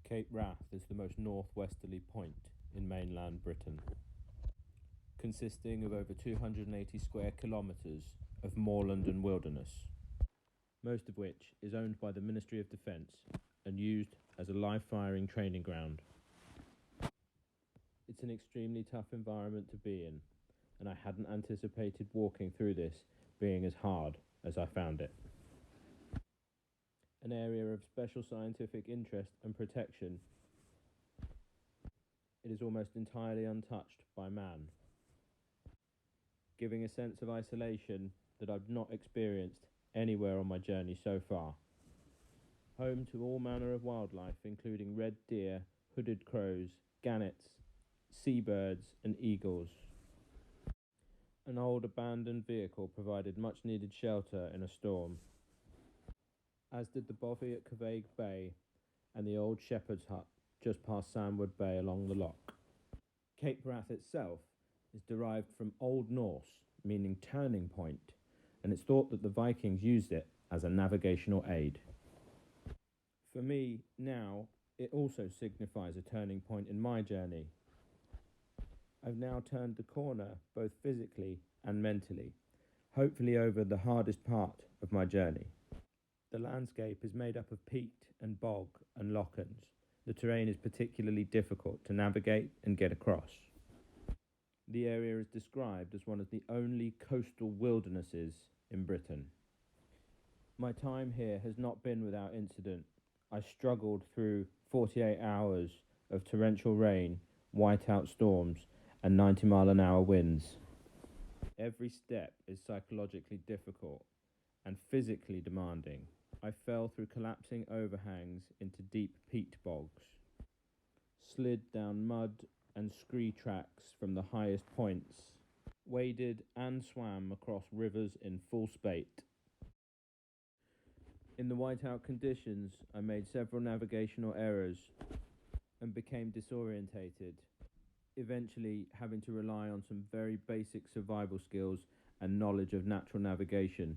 Cape Wrath is the most northwesterly point in mainland Britain, consisting of over 280 square kilometres of moorland and wilderness, most of which is owned by the Ministry of Defence and used as a live-firing training ground. It's an extremely tough environment to be in, and I hadn't anticipated walking through this being as hard as I found it. An area of special scientific interest and protection, it is almost entirely untouched by man, giving a sense of isolation that I've not experienced anywhere on my journey so far. Home to all manner of wildlife, including red deer, hooded crows, gannets, seabirds and eagles. An old abandoned vehicle provided much needed shelter in a storm, as did the bovey at Cavaig Bay and the old shepherd's hut just past Sandwood Bay along the loch. Cape Wrath itself is derived from Old Norse, meaning turning point, and it's thought that the Vikings used it as a navigational aid. For me, now, it also signifies a turning point in my journey. I've now turned the corner, both physically and mentally, hopefully over the hardest part of my journey. The landscape is made up of peat and bog and lochans. The terrain is particularly difficult to navigate and get across. The area is described as one of the only coastal wildernesses in Britain. My time here has not been without incident. I struggled through 48 hours of torrential rain, whiteout storms, and 90-mile-an-hour winds. Every step is psychologically difficult and physically demanding. I fell through collapsing overhangs into deep peat bogs, slid down mud and scree tracks from the highest points, waded and swam across rivers in full spate. In the whiteout conditions, I made several navigational errors and became disorientated, eventually having to rely on some very basic survival skills and knowledge of natural navigation.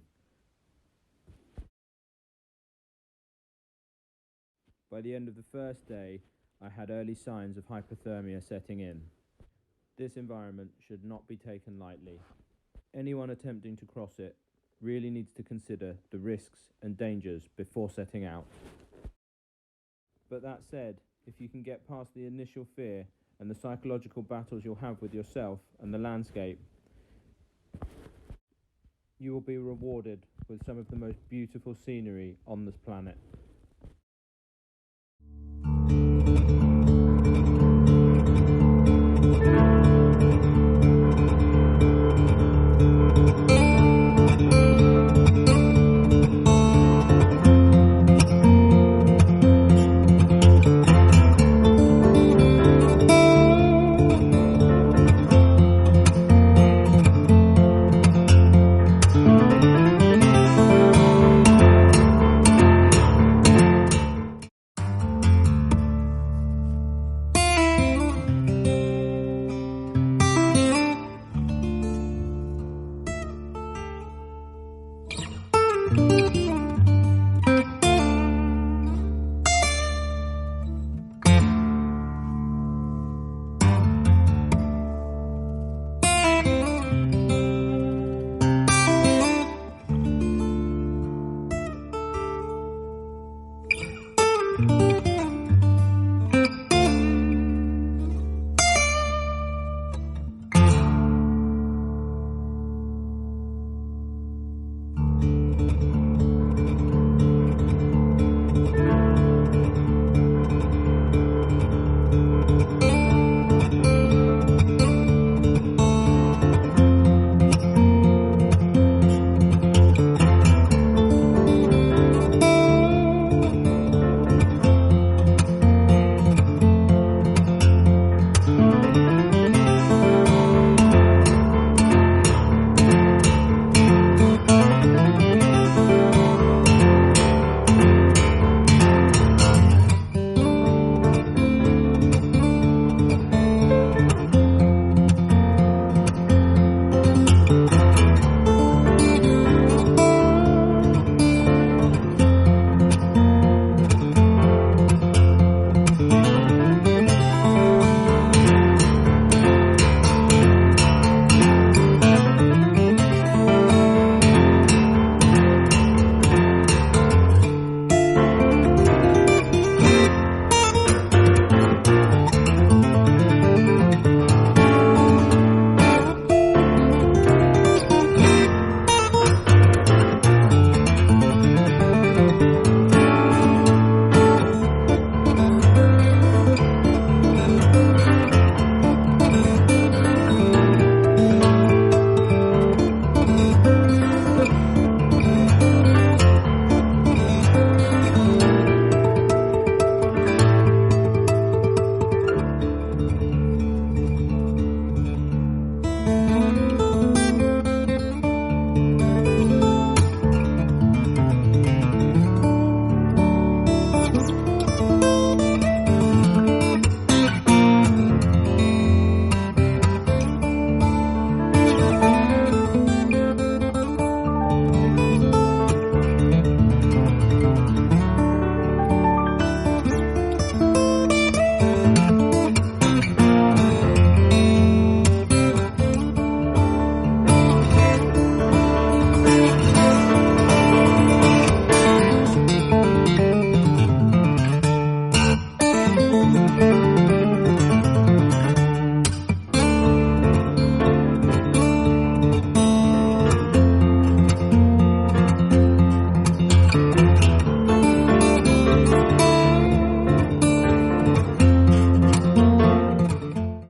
By the end of the first day, I had early signs of hypothermia setting in. This environment should not be taken lightly. Anyone attempting to cross it really needs to consider the risks and dangers before setting out. But that said, if you can get past the initial fear and the psychological battles you'll have with yourself and the landscape, you will be rewarded with some of the most beautiful scenery on this planet.